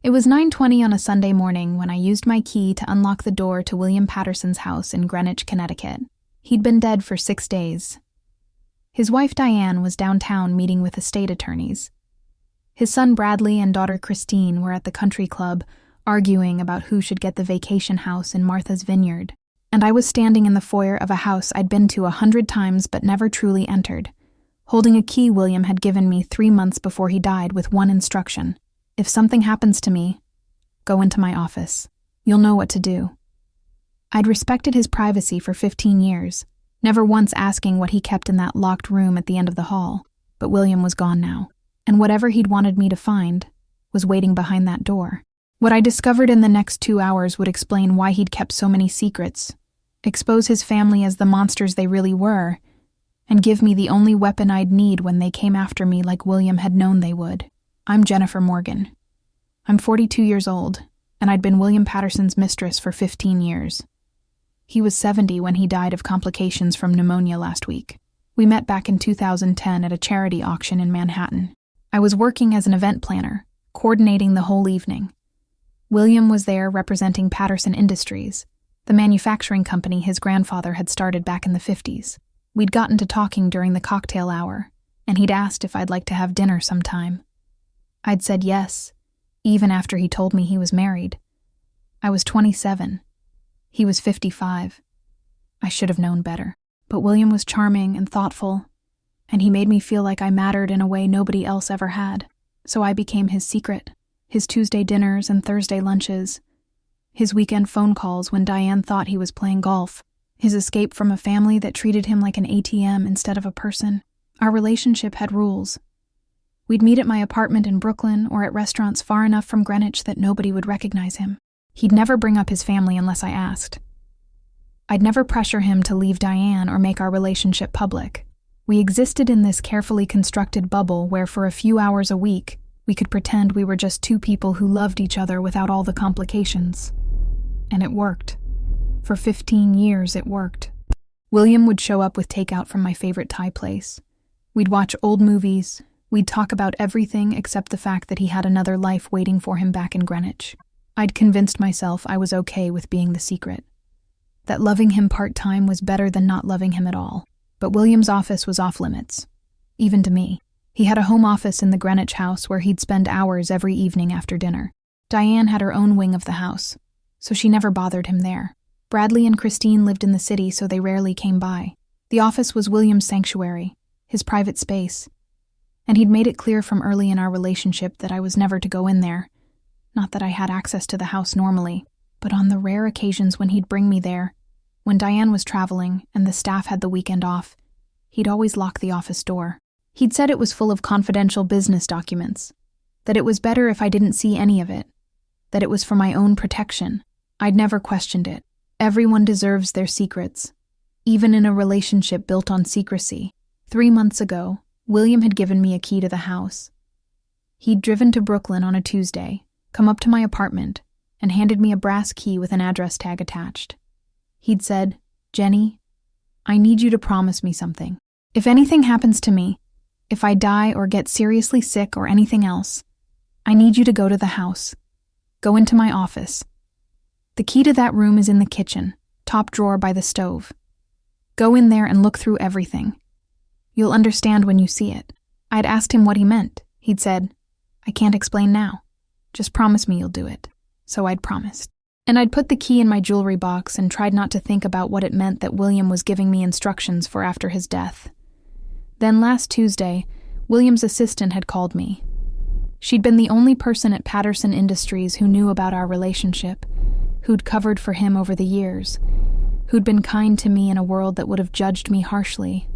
It was 9:20 on a Sunday morning when I used my key to unlock the door to William Patterson's house in Greenwich, Connecticut. He'd been dead for 6 days. His wife Diane was downtown meeting with estate attorneys. His son Bradley and daughter Christine were at the country club arguing about who should get the vacation house in Martha's Vineyard, and I was standing in the foyer of a house I'd been to 100 times but never truly entered, holding a key William had given me 3 months before he died with one instruction: if something happens to me, go into my office. You'll know what to do. I'd respected his privacy for 15 years, never once asking what he kept in that locked room at the end of the hall, but William was gone now, and whatever he'd wanted me to find was waiting behind that door. What I discovered in the next 2 hours would explain why he'd kept so many secrets, expose his family as the monsters they really were, and give me the only weapon I'd need when they came after me like William had known they would. I'm Jennifer Morgan. I'm 42 years old, and I'd been William Patterson's mistress for 15 years. He was 70 when he died of complications from pneumonia last week. We met back in 2010 at a charity auction in Manhattan. I was working as an event planner, coordinating the whole evening. William was there representing Patterson Industries, the manufacturing company his grandfather had started back in the 50s. We'd gotten to talking during the cocktail hour, and he'd asked if I'd like to have dinner sometime. I'd said yes, even after he told me he was married. I was 27. He was 55. I should have known better. But William was charming and thoughtful, and he made me feel like I mattered in a way nobody else ever had. So I became his secret, his Tuesday dinners and Thursday lunches, his weekend phone calls when Diane thought he was playing golf, his escape from a family that treated him like an ATM instead of a person. Our relationship had rules. We'd meet at my apartment in Brooklyn or at restaurants far enough from Greenwich that nobody would recognize him. He'd never bring up his family unless I asked. I'd never pressure him to leave Diane or make our relationship public. We existed in this carefully constructed bubble where for a few hours a week, we could pretend we were just two people who loved each other without all the complications. And it worked. For 15 years, it worked. William would show up with takeout from my favorite Thai place. We'd watch old movies. We'd talk about everything except the fact that he had another life waiting for him back in Greenwich. I'd convinced myself I was okay with being the secret. That loving him part-time was better than not loving him at all. But William's office was off-limits, even to me. He had a home office in the Greenwich house where he'd spend hours every evening after dinner. Diane had her own wing of the house, so she never bothered him there. Bradley and Christine lived in the city, so they rarely came by. The office was William's sanctuary, his private space, and he'd made it clear from early in our relationship that I was never to go in there. Not that I had access to the house normally, but on the rare occasions when he'd bring me there, when Diane was traveling and the staff had the weekend off, he'd always lock the office door. He'd said it was full of confidential business documents, that it was better if I didn't see any of it, that it was for my own protection. I'd never questioned it. Everyone deserves their secrets, even in a relationship built on secrecy. 3 months ago, William had given me a key to the house. He'd driven to Brooklyn on a Tuesday, come up to my apartment, and handed me a brass key with an address tag attached. He'd said, "Jenny, I need you to promise me something. If anything happens to me, if I die or get seriously sick or anything else, I need you to go to the house. Go into my office. The key to that room is in the kitchen, top drawer by the stove. Go in there and look through everything. You'll understand when you see it." I'd asked him what he meant. He'd said, "I can't explain now. Just promise me you'll do it." So I'd promised. And I'd put the key in my jewelry box and tried not to think about what it meant that William was giving me instructions for after his death. Then last Tuesday, William's assistant had called me. She'd been the only person at Patterson Industries who knew about our relationship, who'd covered for him over the years, who'd been kind to me in a world that would have judged me harshly.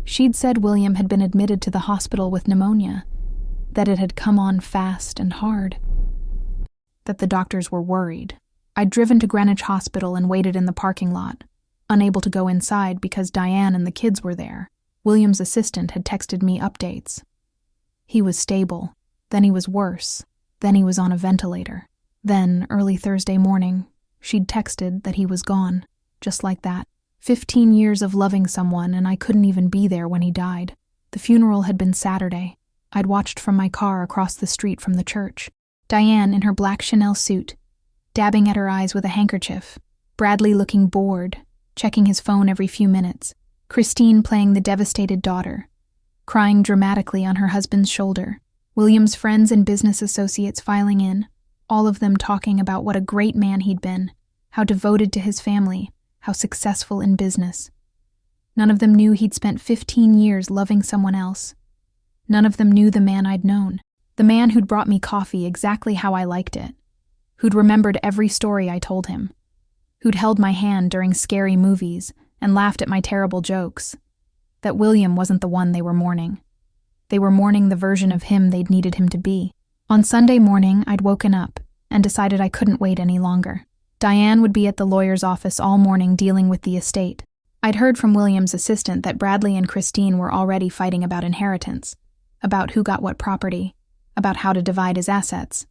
She'd said William had been admitted to the hospital with pneumonia, that it had come on fast and hard, that the doctors were worried. I'd driven to Greenwich Hospital and waited in the parking lot, unable to go inside because Diane and the kids were there. William's assistant had texted me updates. He was stable, then he was worse, then he was on a ventilator. Then, early Thursday morning, she'd texted that he was gone, just like that. 15 years of loving someone and I couldn't even be there when he died. The funeral had been Saturday. I'd watched from my car across the street from the church. Diane in her black Chanel suit, dabbing at her eyes with a handkerchief. Bradley looking bored, checking his phone every few minutes. Christine playing the devastated daughter, crying dramatically on her husband's shoulder. William's friends and business associates filing in, all of them talking about what a great man he'd been, how devoted to his family, how successful in business. None of them knew he'd spent 15 years loving someone else. None of them knew the man I'd known, the man who'd brought me coffee exactly how I liked it, who'd remembered every story I told him, who'd held my hand during scary movies and laughed at my terrible jokes. That William wasn't the one they were mourning. They were mourning the version of him they'd needed him to be. On Sunday morning, I'd woken up and decided I couldn't wait any longer. Diane would be at the lawyer's office all morning dealing with the estate. I'd heard from William's assistant that Bradley and Christine were already fighting about inheritance, about who got what property, about how to divide his assets.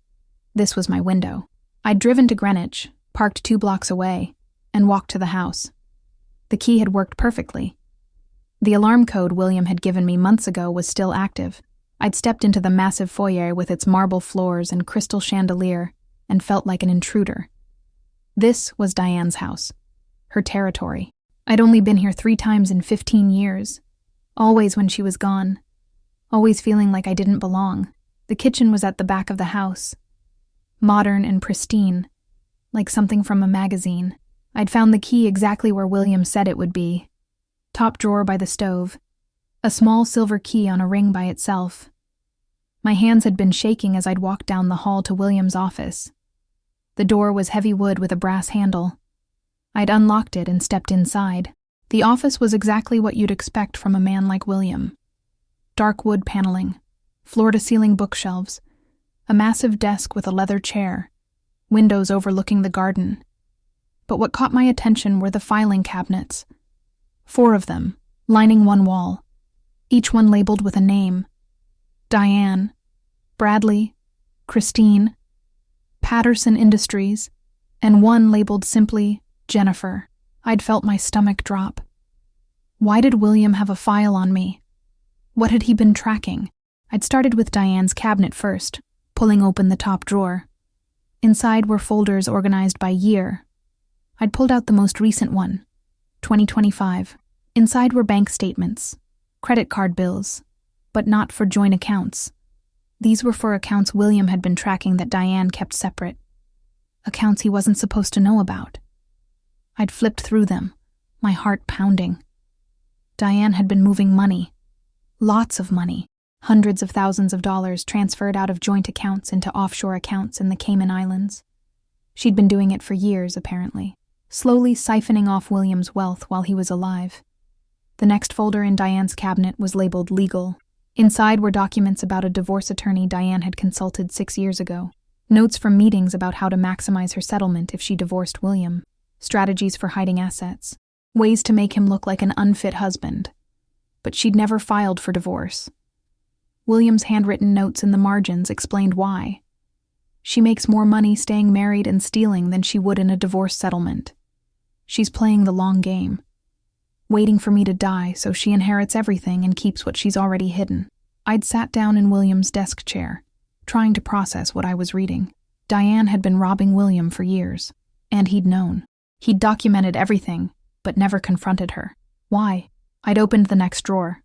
This was my window. I'd driven to Greenwich, parked 2 blocks away, and walked to the house. The key had worked perfectly. The alarm code William had given me months ago was still active. I'd stepped into the massive foyer with its marble floors and crystal chandelier and felt like an intruder. This was Diane's house, her territory. I'd only been here 3 times in 15 years, always when she was gone, always feeling like I didn't belong. The kitchen was at the back of the house, modern and pristine, like something from a magazine. I'd found the key exactly where William said it would be. Top drawer by the stove, a small silver key on a ring by itself. My hands had been shaking as I'd walked down the hall to William's office. The door was heavy wood with a brass handle. I'd unlocked it and stepped inside. The office was exactly what you'd expect from a man like William. Dark wood paneling, floor-to-ceiling bookshelves, a massive desk with a leather chair, windows overlooking the garden. But what caught my attention were the filing cabinets. 4 of them, lining one wall, each one labeled with a name. Diane, Bradley, Christine, Patterson Industries, and one labeled simply Jennifer. I'd felt my stomach drop. Why did William have a file on me? What had he been tracking? I'd started with Diane's cabinet first, pulling open the top drawer. Inside were folders organized by year. I'd pulled out the most recent one, 2025. Inside were bank statements, credit card bills, but not for joint accounts. These were for accounts William had been tracking that Diane kept separate. Accounts he wasn't supposed to know about. I'd flipped through them, my heart pounding. Diane had been moving money. Lots of money. Hundreds of thousands of dollars transferred out of joint accounts into offshore accounts in the Cayman Islands. She'd been doing it for years, apparently, slowly siphoning off William's wealth while he was alive. The next folder in Diane's cabinet was labeled Legal. Inside were documents about a divorce attorney Diane had consulted 6 years ago, notes from meetings about how to maximize her settlement if she divorced William, strategies for hiding assets, ways to make him look like an unfit husband. But she'd never filed for divorce. William's handwritten notes in the margins explained why. She makes more money staying married and stealing than she would in a divorce settlement. She's playing the long game, waiting for me to die so she inherits everything and keeps what she's already hidden. I'd sat down in William's desk chair, trying to process what I was reading. Diane had been robbing William for years, and he'd known. He'd documented everything, but never confronted her. Why? I'd opened the next drawer.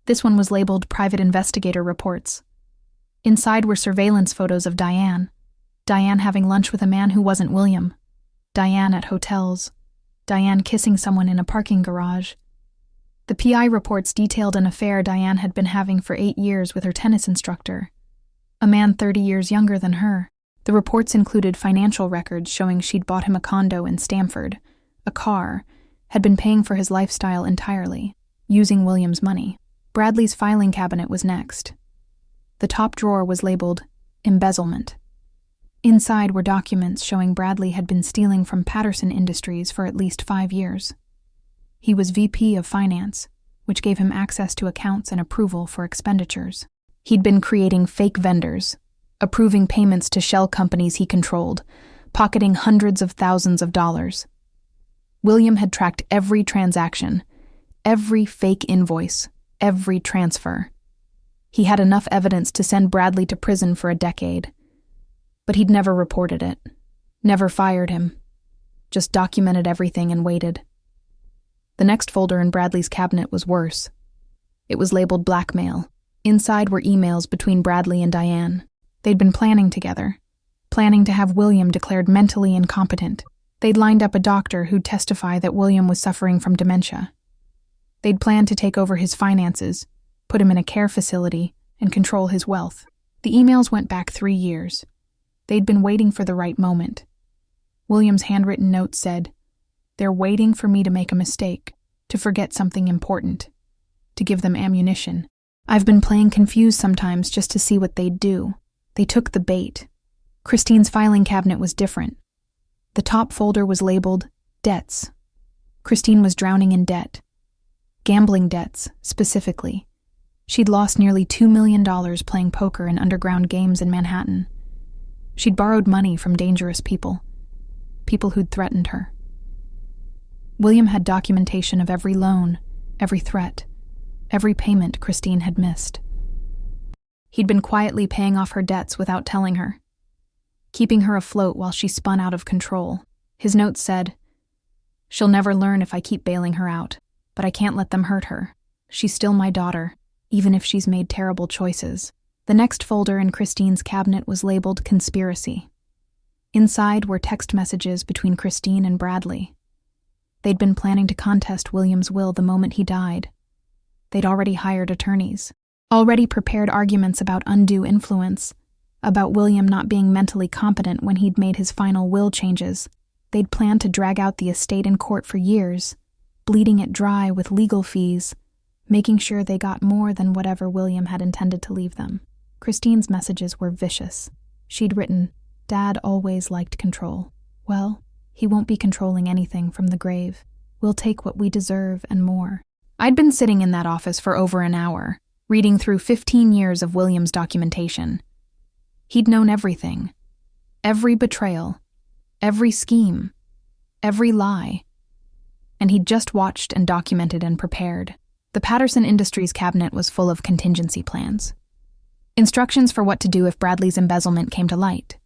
This one was labeled Private Investigator Reports. Inside were surveillance photos of Diane. Diane having lunch with a man who wasn't William. Diane at hotels. Diane kissing someone in a parking garage. The PI reports detailed an affair Diane had been having for 8 years with her tennis instructor, a man 30 years younger than her. The reports included financial records showing she'd bought him a condo in Stamford, a car, had been paying for his lifestyle entirely, using William's money. Bradley's filing cabinet was next. The top drawer was labeled Embezzlement. Inside were documents showing Bradley had been stealing from Patterson Industries for at least 5 years. He was VP of Finance, which gave him access to accounts and approval for expenditures. He'd been creating fake vendors, approving payments to shell companies he controlled, pocketing hundreds of thousands of dollars. William had tracked every transaction, every fake invoice, every transfer. He had enough evidence to send Bradley to prison for a decade. But he'd never reported it, never fired him, just documented everything and waited. The next folder in Bradley's cabinet was worse. It was labeled blackmail. Inside were emails between Bradley and Diane. They'd been planning together, planning to have William declared mentally incompetent. They'd lined up a doctor who'd testify that William was suffering from dementia. They'd planned to take over his finances, put him in a care facility, and control his wealth. The emails went back 3 years. They'd been waiting for the right moment. William's handwritten note said, "They're waiting for me to make a mistake, to forget something important, to give them ammunition. I've been playing confused sometimes just to see what they'd do." They took the bait. Christine's filing cabinet was different. The top folder was labeled debts. Christine was drowning in debt. Gambling debts, specifically. She'd lost nearly $2 million playing poker in underground games in Manhattan. She'd borrowed money from dangerous people who'd threatened her. William had documentation of every loan, every threat, every payment Christine had missed. He'd been quietly paying off her debts without telling her, keeping her afloat while she spun out of control. His note said, "She'll never learn if I keep bailing her out, but I can't let them hurt her. She's still my daughter, even if she's made terrible choices." The next folder in Christine's cabinet was labeled conspiracy. Inside were text messages between Christine and Bradley. They'd been planning to contest William's will the moment he died. They'd already hired attorneys, already prepared arguments about undue influence, about William not being mentally competent when he'd made his final will changes. They'd planned to drag out the estate in court for years, bleeding it dry with legal fees, making sure they got more than whatever William had intended to leave them. Christine's messages were vicious. She'd written, "Dad always liked control. Well, he won't be controlling anything from the grave. We'll take what we deserve and more." I'd been sitting in that office for over an hour, reading through 15 years of William's documentation. He'd known everything. Every betrayal. Every scheme. Every lie. And he'd just watched and documented and prepared. The Patterson Industries cabinet was full of contingency plans. Instructions for what to do if Bradley's embezzlement came to light.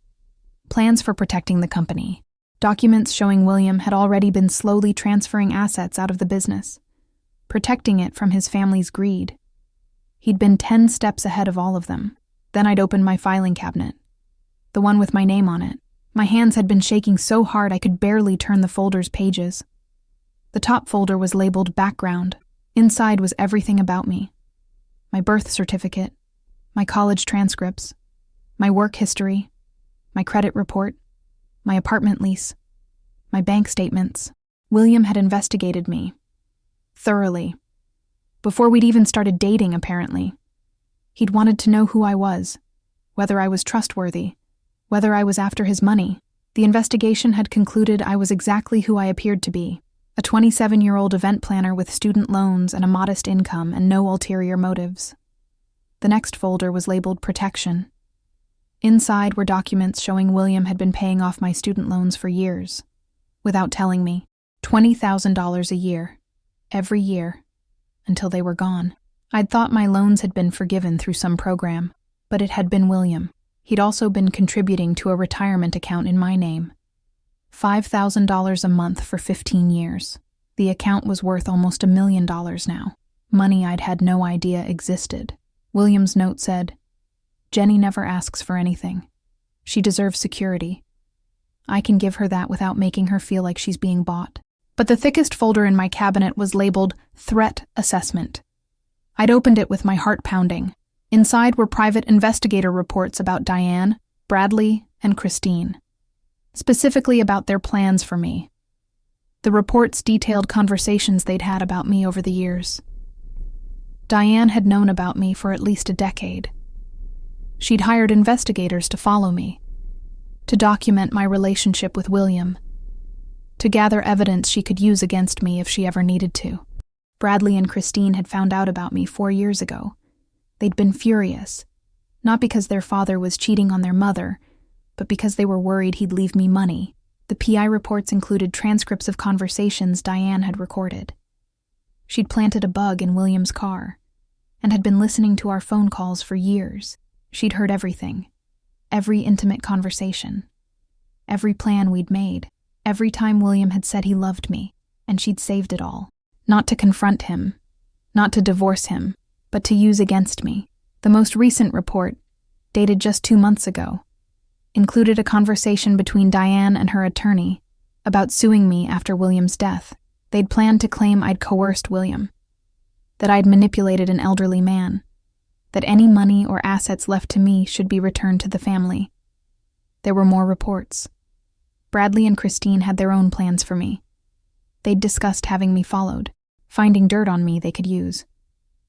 Plans for protecting the company. Documents showing William had already been slowly transferring assets out of the business, protecting it from his family's greed. He'd been 10 steps ahead of all of them. Then I'd opened my filing cabinet, the one with my name on it. My hands had been shaking so hard I could barely turn the folder's pages. The top folder was labeled background. Inside was everything about me. My birth certificate, my college transcripts, my work history, my credit report, my apartment lease, my bank statements. William had investigated me. Thoroughly. Before we'd even started dating, apparently. He'd wanted to know who I was, whether I was trustworthy, whether I was after his money. The investigation had concluded I was exactly who I appeared to be, a 27-year-old event planner with student loans and a modest income and no ulterior motives. The next folder was labeled protection. Inside were documents showing William had been paying off my student loans for years, without telling me, $20,000 a year, every year, until they were gone. I'd thought my loans had been forgiven through some program, but it had been William. He'd also been contributing to a retirement account in my name. $5,000 a month for 15 years. The account was worth almost $1 million now. Money I'd had no idea existed. William's note said, "Jenny never asks for anything. She deserves security. I can give her that without making her feel like she's being bought." But the thickest folder in my cabinet was labeled Threat Assessment. I'd opened it with my heart pounding. Inside were private investigator reports about Diane, Bradley, and Christine, specifically about their plans for me. The reports detailed conversations they'd had about me over the years. Diane had known about me for at least a decade. She'd hired investigators to follow me, to document my relationship with William, to gather evidence she could use against me if she ever needed to. Bradley and Christine had found out about me 4 years ago. They'd been furious, not because their father was cheating on their mother, but because they were worried he'd leave me money. The PI reports included transcripts of conversations Diane had recorded. She'd planted a bug in William's car, and had been listening to our phone calls for years. She'd heard everything. every intimate conversation, every plan we'd made, every time William had said he loved me, and she'd saved it all. Not to confront him, not to divorce him, but to use against me. The most recent report, dated just 2 months ago, included a conversation between Diane and her attorney about suing me after William's death. They'd planned to claim I'd coerced William, that I'd manipulated an elderly man, that any money or assets left to me should be returned to the family. There were more reports. Bradley and Christine had their own plans for me. They'd discussed having me followed, finding dirt on me they could use,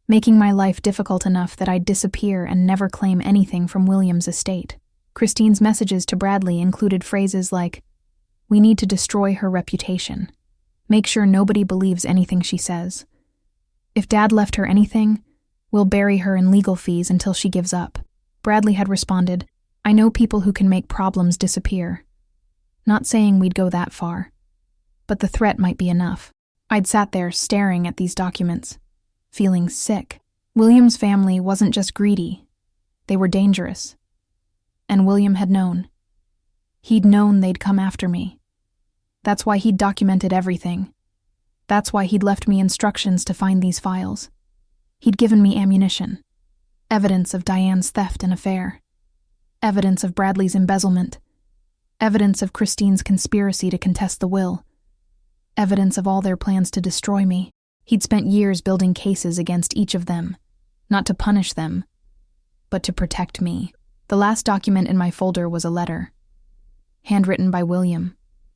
making my life difficult enough that I'd disappear and never claim anything from William's estate. Christine's messages to Bradley included phrases like, "We need to destroy her reputation. Make sure nobody believes anything she says. If Dad left her anything, we'll bury her in legal fees until she gives up." Bradley had responded, "I know people who can make problems disappear." Not saying we'd go that far, but the threat might be enough. I'd sat there staring at these documents, feeling sick. William's family wasn't just greedy, they were dangerous. And William had known. He'd known they'd come after me. That's why he'd documented everything. That's why he'd left me instructions to find these files. He'd given me ammunition, evidence of Diane's theft and affair, evidence of Bradley's embezzlement, evidence of Christine's conspiracy to contest the will, evidence of all their plans to destroy me. He'd spent years building cases against each of them, not to punish them, but to protect me. The last document in my folder was a letter, handwritten by William,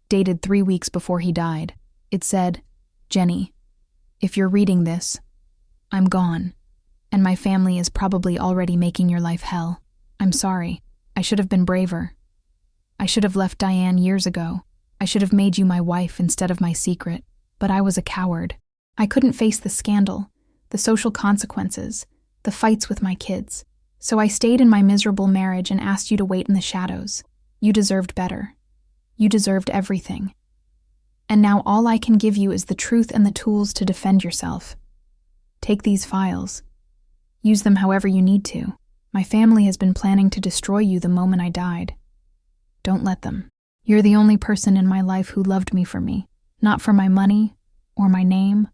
dated 3 weeks before he died. It said, "Jenny, if you're reading this, I'm gone, and my family is probably already making your life hell. I'm sorry. I should have been braver. I should have left Diane years ago. I should have made you my wife instead of my secret. But I was a coward. I couldn't face the scandal, the social consequences, the fights with my kids. So I stayed in my miserable marriage and asked you to wait in the shadows. You deserved better. You deserved everything. And now all I can give you is the truth and the tools to defend yourself. Take these files. Use them however you need to. My family has been planning to destroy you the moment I died. Don't let them. You're the only person in my life who loved me for me, not for my money, or my name,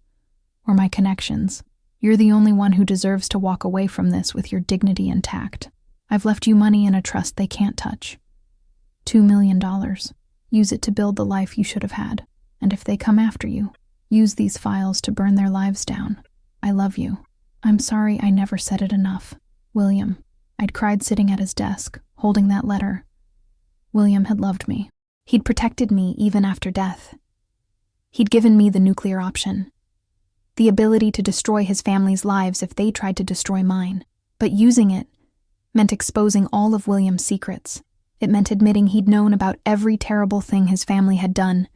or my connections. You're the only one who deserves to walk away from this with your dignity intact. I've left you money in a trust they can't touch. $2 million. Use it to build the life you should have had. And if they come after you, use these files to burn their lives down. I love you. I'm sorry I never said it enough. William." I'd cried sitting at his desk, holding that letter. William had loved me. He'd protected me even after death. He'd given me the nuclear option, the ability to destroy his family's lives if they tried to destroy mine. But using it meant exposing all of William's secrets. It meant admitting he'd known about every terrible thing his family had done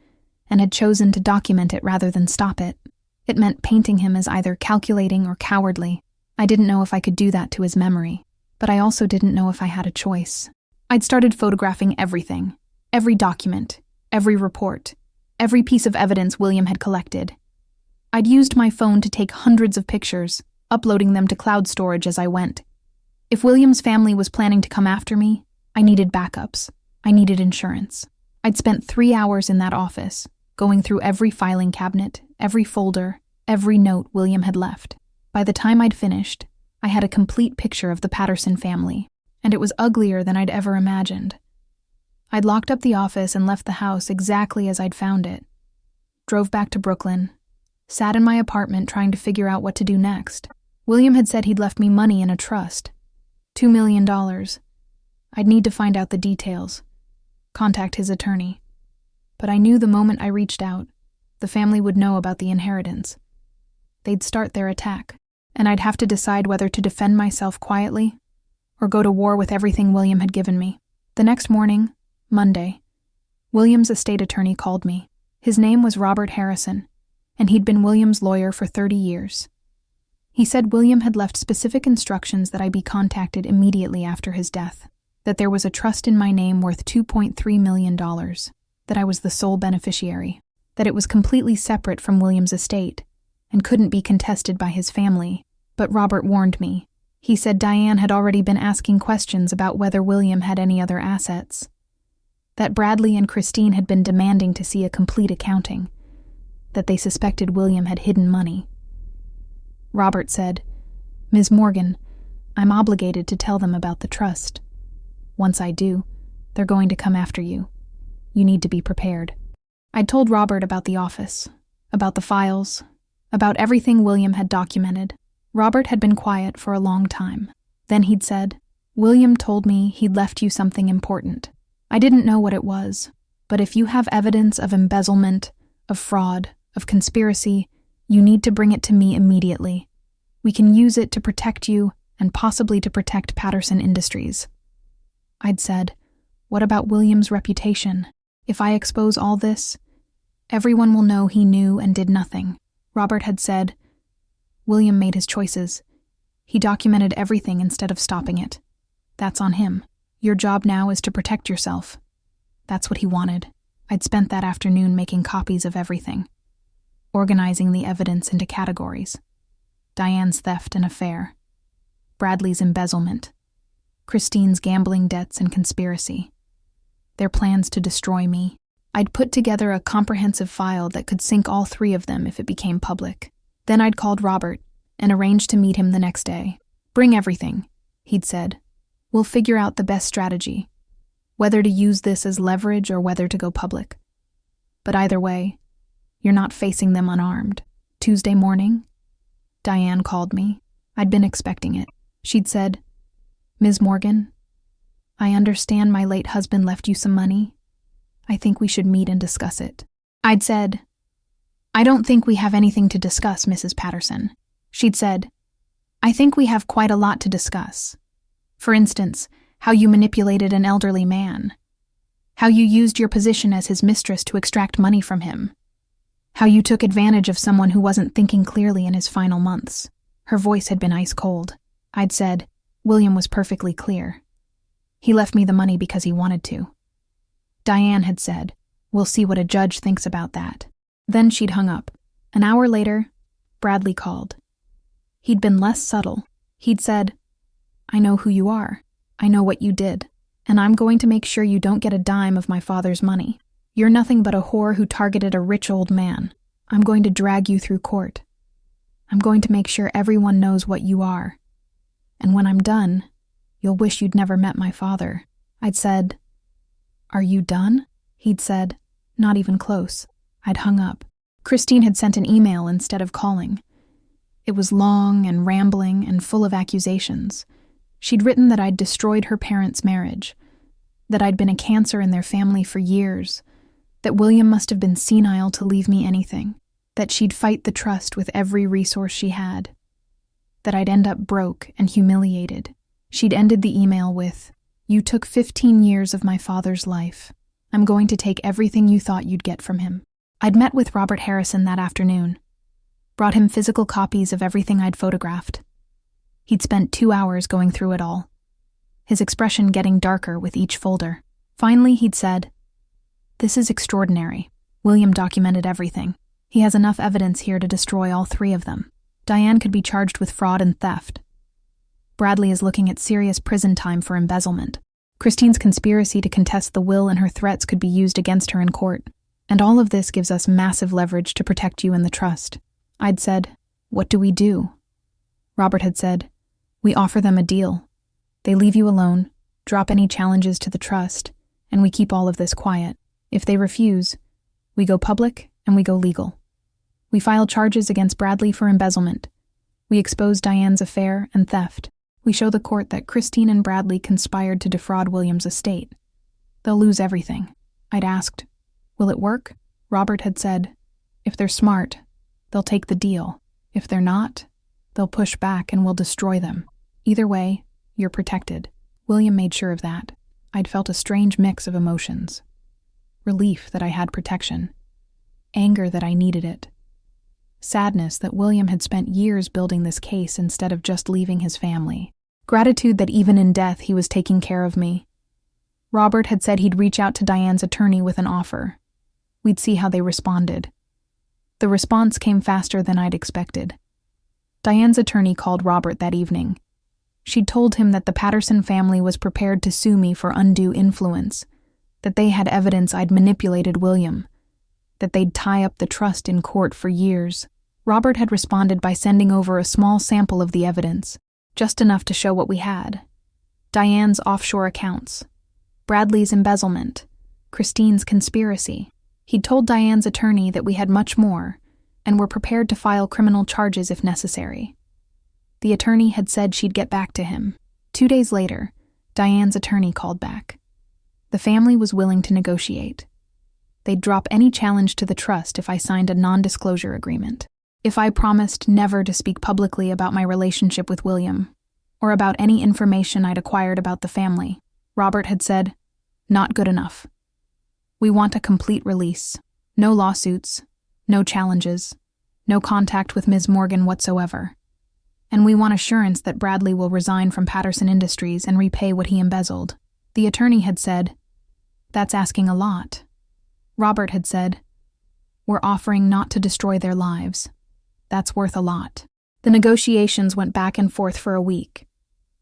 and had chosen to document it rather than stop it. It meant painting him as either calculating or cowardly. I didn't know if I could do that to his memory, but I also didn't know if I had a choice. I'd started photographing everything, every document, every report, every piece of evidence William had collected. I'd used my phone to take hundreds of pictures, uploading them to cloud storage as I went. If William's family was planning to come after me, I needed backups. I needed insurance. I'd spent 3 hours in that office, going through every filing cabinet, every folder, every note William had left. By the time I'd finished, I had a complete picture of the Patterson family, and it was uglier than I'd ever imagined. I'd locked up the office and left the house exactly as I'd found it. Drove back to Brooklyn, sat in my apartment trying to figure out what to do next. William had said he'd left me money in a trust. $2 million. I'd need to find out the details, contact his attorney. But I knew the moment I reached out, the family would know about the inheritance. They'd start their attack, and I'd have to decide whether to defend myself quietly or go to war with everything William had given me. The next morning, Monday, William's estate attorney called me. His name was Robert Harrison, and he'd been William's lawyer for 30 years. He said William had left specific instructions that I be contacted immediately after his death, that there was a trust in my name worth $2.3 million, that I was the sole beneficiary, that it was completely separate from William's estate and couldn't be contested by his family. But Robert warned me, He said Diane had already been asking questions about whether William had any other assets, that Bradley and Christine had been demanding to see a complete accounting, that they suspected William had hidden money. Robert said, "Ms. Morgan, I'm obligated to tell them about the trust. Once I do, they're going to come after you. You need to be prepared." I'd told Robert about the office, about the files, about everything William had documented. Robert had been quiet for a long time. Then he'd said, "William told me he'd left you something important. I didn't know what it was, but if you have evidence of embezzlement, of fraud, of conspiracy, you need to bring it to me immediately. We can use it to protect you and possibly to protect Patterson Industries." I'd said, "What about William's reputation? If I expose all this, everyone will know he knew and did nothing." Robert had said, "William made his choices. He documented everything instead of stopping it. That's on him. Your job now is to protect yourself." That's what he wanted. I'd spent that afternoon making copies of everything, organizing the evidence into categories. Diane's theft and affair, Bradley's embezzlement, Christine's gambling debts and conspiracy, their plans to destroy me. I'd put together a comprehensive file that could sink all three of them if it became public. Then I'd called Robert and arranged to meet him the next day. "Bring everything," he'd said. "We'll figure out the best strategy, whether to use this as leverage or whether to go public. But either way, you're not facing them unarmed." Tuesday morning, Diane called me. I'd been expecting it. She'd said, "Ms. Morgan, I understand my late husband left you some money. I think we should meet and discuss it." I'd said, "I don't think we have anything to discuss, Mrs. Patterson." She'd said, "I think we have quite a lot to discuss. For instance, how you manipulated an elderly man, how you used your position as his mistress to extract money from him, how you took advantage of someone who wasn't thinking clearly in his final months." Her voice had been ice cold. I'd said, "William was perfectly clear. He left me the money because he wanted to." Diane had said, "We'll see what a judge thinks about that." Then she'd hung up. An hour later, Bradley called. He'd been less subtle. He'd said, "I know who you are. I know what you did. And I'm going to make sure you don't get a dime of my father's money. You're nothing but a whore who targeted a rich old man. I'm going to drag you through court. I'm going to make sure everyone knows what you are. And when I'm done, you'll wish you'd never met my father." I'd said, "Are you done?" He'd said, "Not even close." I'd hung up. Christine had sent an email instead of calling. It was long and rambling and full of accusations. She'd written that I'd destroyed her parents' marriage, that I'd been a cancer in their family for years, that William must have been senile to leave me anything, that she'd fight the trust with every resource she had, that I'd end up broke and humiliated. She'd ended the email with, "You took 15 years of my father's life. I'm going to take everything you thought you'd get from him." I'd met with Robert Harrison that afternoon, brought him physical copies of everything I'd photographed. He'd spent 2 hours going through it all, his expression getting darker with each folder. Finally, he'd said, "This is extraordinary. William documented everything. He has enough evidence here to destroy all three of them. Diane could be charged with fraud and theft. Bradley is looking at serious prison time for embezzlement. Christine's conspiracy to contest the will and her threats could be used against her in court. And all of this gives us massive leverage to protect you and the trust." I'd said, "What do we do?" Robert had said, "We offer them a deal. They leave you alone, drop any challenges to the trust, and we keep all of this quiet. If they refuse, we go public and we go legal. We file charges against Bradley for embezzlement. We expose Diane's affair and theft. We show the court that Christine and Bradley conspired to defraud William's estate. They'll lose everything." I'd asked, "Will it work?" Robert had said, "If they're smart, they'll take the deal. If they're not, they'll push back and we'll destroy them. Either way, you're protected." William made sure of that. I'd felt a strange mix of emotions. Relief that I had protection. Anger that I needed it. Sadness that William had spent years building this case instead of just leaving his family. Gratitude that even in death he was taking care of me. Robert had said he'd reach out to Diane's attorney with an offer. We'd see how they responded. The response came faster than I'd expected. Diane's attorney called Robert that evening. She'd told him that the Patterson family was prepared to sue me for undue influence, that they had evidence I'd manipulated William, that they'd tie up the trust in court for years. Robert had responded by sending over a small sample of the evidence, just enough to show what we had. Diane's offshore accounts, Bradley's embezzlement, Christine's conspiracy. He'd told Diane's attorney that we had much more and were prepared to file criminal charges if necessary. The attorney had said she'd get back to him. 2 days later, Diane's attorney called back. The family was willing to negotiate. They'd drop any challenge to the trust if I signed a non-disclosure agreement. If I promised never to speak publicly about my relationship with William, or about any information I'd acquired about the family, Robert had said, "Not good enough. We want a complete release. No lawsuits, no challenges, no contact with Ms. Morgan whatsoever. And we want assurance that Bradley will resign from Patterson Industries and repay what he embezzled." The attorney had said, "That's asking a lot." Robert had said, "We're offering not to destroy their lives. That's worth a lot." The negotiations went back and forth for a week.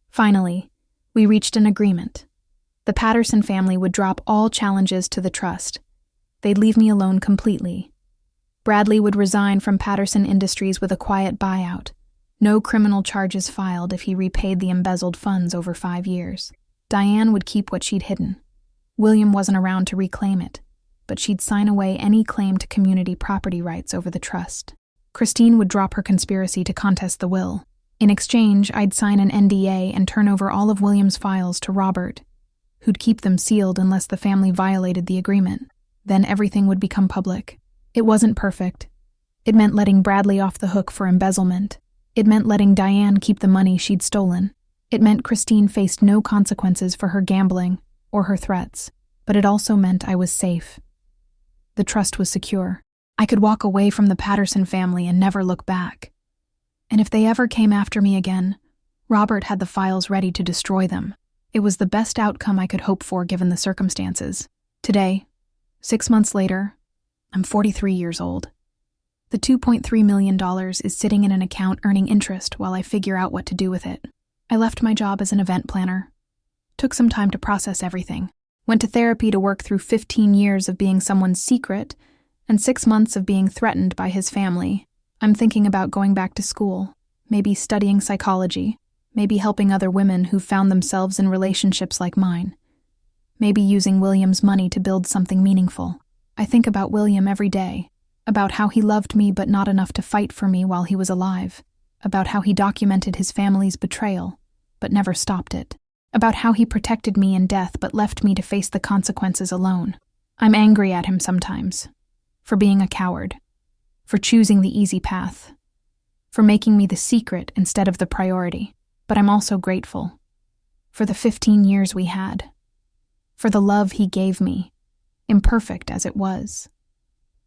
Finally, we reached an agreement. The Patterson family would drop all challenges to the trust. They'd leave me alone completely. Bradley would resign from Patterson Industries with a quiet buyout. No criminal charges filed if he repaid the embezzled funds over 5 years. Diane would keep what she'd hidden. William wasn't around to reclaim it, but she'd sign away any claim to community property rights over the trust. Christine would drop her conspiracy to contest the will. In exchange, I'd sign an NDA and turn over all of William's files to Robert, who'd keep them sealed unless the family violated the agreement. Then everything would become public. It wasn't perfect. It meant letting Bradley off the hook for embezzlement. It meant letting Diane keep the money she'd stolen. It meant Christine faced no consequences for her gambling or her threats. But it also meant I was safe. The trust was secure. I could walk away from the Patterson family and never look back. And if they ever came after me again, Robert had the files ready to destroy them. It was the best outcome I could hope for given the circumstances. Today, 6 months later, I'm 43 years old. The $2.3 million is sitting in an account earning interest while I figure out what to do with it. I left my job as an event planner, took some time to process everything, went to therapy to work through 15 years of being someone's secret and 6 months of being threatened by his family. I'm thinking about going back to school, maybe studying psychology, maybe helping other women who've found themselves in relationships like mine, maybe using William's money to build something meaningful. I think about William every day, about how he loved me but not enough to fight for me while he was alive, about how he documented his family's betrayal but never stopped it, about how he protected me in death but left me to face the consequences alone. I'm angry at him sometimes, for being a coward, for choosing the easy path, for making me the secret instead of the priority. But I'm also grateful for the 15 years we had, for the love he gave me, imperfect as it was,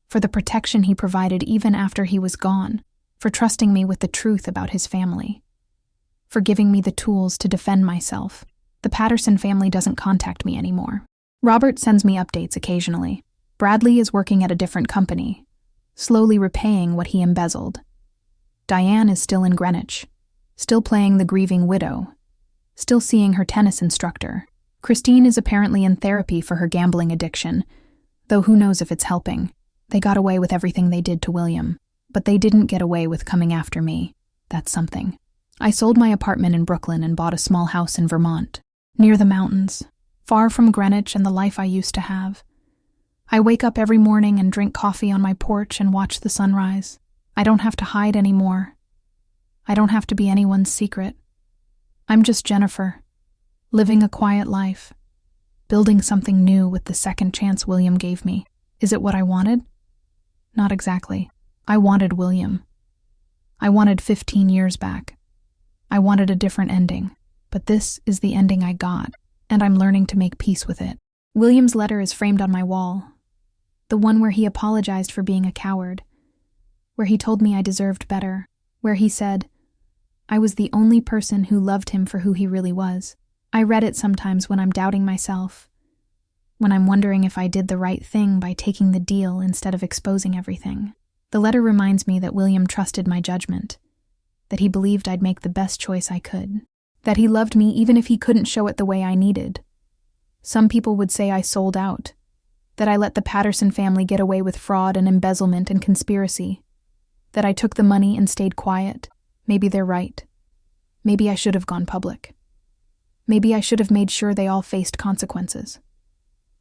for the protection he provided even after he was gone, for trusting me with the truth about his family, for giving me the tools to defend myself. The Patterson family doesn't contact me anymore. Robert sends me updates occasionally. Bradley is working at a different company, slowly repaying what he embezzled. Diane is still in Greenwich, still playing the grieving widow, still seeing her tennis instructor. Christine is apparently in therapy for her gambling addiction, though who knows if it's helping. They got away with everything they did to William, but they didn't get away with coming after me. That's something. I sold my apartment in Brooklyn and bought a small house in Vermont, near the mountains, far from Greenwich and the life I used to have. I wake up every morning and drink coffee on my porch and watch the sunrise. I don't have to hide anymore. I don't have to be anyone's secret. I'm just Jennifer, living a quiet life, building something new with the second chance William gave me. Is it what I wanted? Not exactly. I wanted William. I wanted 15 years back. I wanted a different ending, but this is the ending I got, and I'm learning to make peace with it. William's letter is framed on my wall, the one where he apologized for being a coward, where he told me I deserved better, where he said, I was the only person who loved him for who he really was. I read it sometimes when I'm doubting myself, when I'm wondering if I did the right thing by taking the deal instead of exposing everything. The letter reminds me that William trusted my judgment, that he believed I'd make the best choice I could. That he loved me even if he couldn't show it the way I needed. Some people would say I sold out, that I let the Patterson family get away with fraud and embezzlement and conspiracy, that I took the money and stayed quiet. Maybe they're right. Maybe I should have gone public. Maybe I should have made sure they all faced consequences.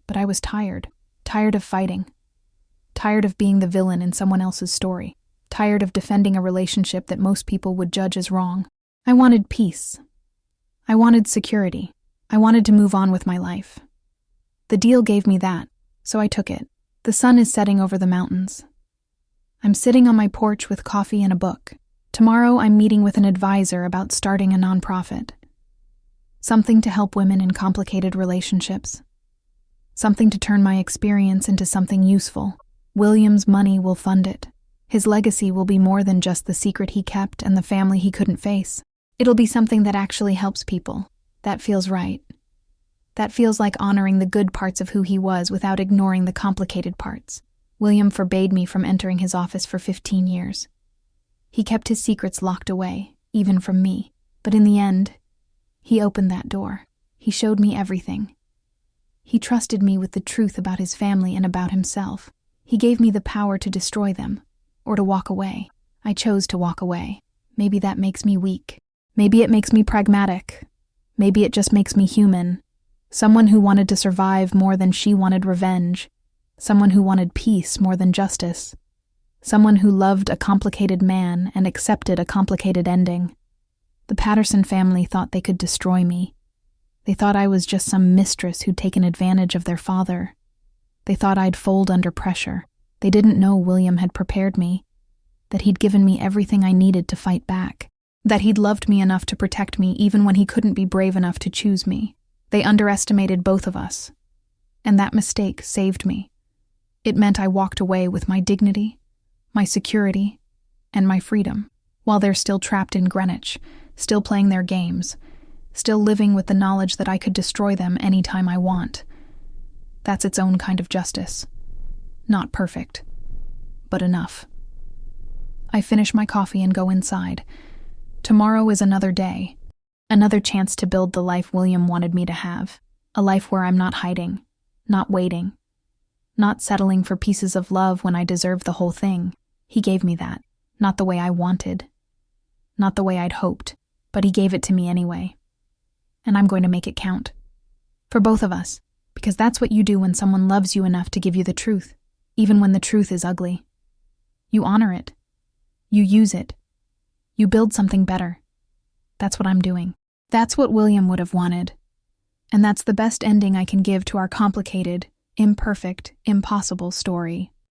But I was tired of fighting, tired of being the villain in someone else's story, tired of defending a relationship that most people would judge as wrong. I wanted peace. I wanted security. I wanted to move on with my life. The deal gave me that, so I took it. The sun is setting over the mountains. I'm sitting on my porch with coffee and a book. Tomorrow I'm meeting with an advisor about starting a nonprofit. Something to help women in complicated relationships. Something to turn my experience into something useful. William's money will fund it. His legacy will be more than just the secret he kept and the family he couldn't face. It'll be something that actually helps people. That feels right. That feels like honoring the good parts of who he was without ignoring the complicated parts. William forbade me from entering his office for 15 years. He kept his secrets locked away, even from me. But in the end, he opened that door. He showed me everything. He trusted me with the truth about his family and about himself. He gave me the power to destroy them, or to walk away. I chose to walk away. Maybe that makes me weak. Maybe it makes me pragmatic. Maybe it just makes me human. Someone who wanted to survive more than she wanted revenge. Someone who wanted peace more than justice. Someone who loved a complicated man and accepted a complicated ending. The Patterson family thought they could destroy me. They thought I was just some mistress who'd taken advantage of their father. They thought I'd fold under pressure. They didn't know William had prepared me, that he'd given me everything I needed to fight back, that he'd loved me enough to protect me even when he couldn't be brave enough to choose me. They underestimated both of us, and that mistake saved me. It meant I walked away with my dignity, my security, and my freedom, while they're still trapped in Greenwich, still playing their games, still living with the knowledge that I could destroy them anytime I want. That's its own kind of justice. Not perfect, but enough. I finish my coffee and go inside. Tomorrow is another day, another chance to build the life William wanted me to have, a life where I'm not hiding, not waiting, not settling for pieces of love when I deserve the whole thing. He gave me that, not the way I wanted, not the way I'd hoped, but he gave it to me anyway. And I'm going to make it count. For both of us, because that's what you do when someone loves you enough to give you the truth, even when the truth is ugly. You honor it. You use it. You build something better. That's what I'm doing. That's what William would have wanted. And that's the best ending I can give to our complicated, imperfect, impossible story.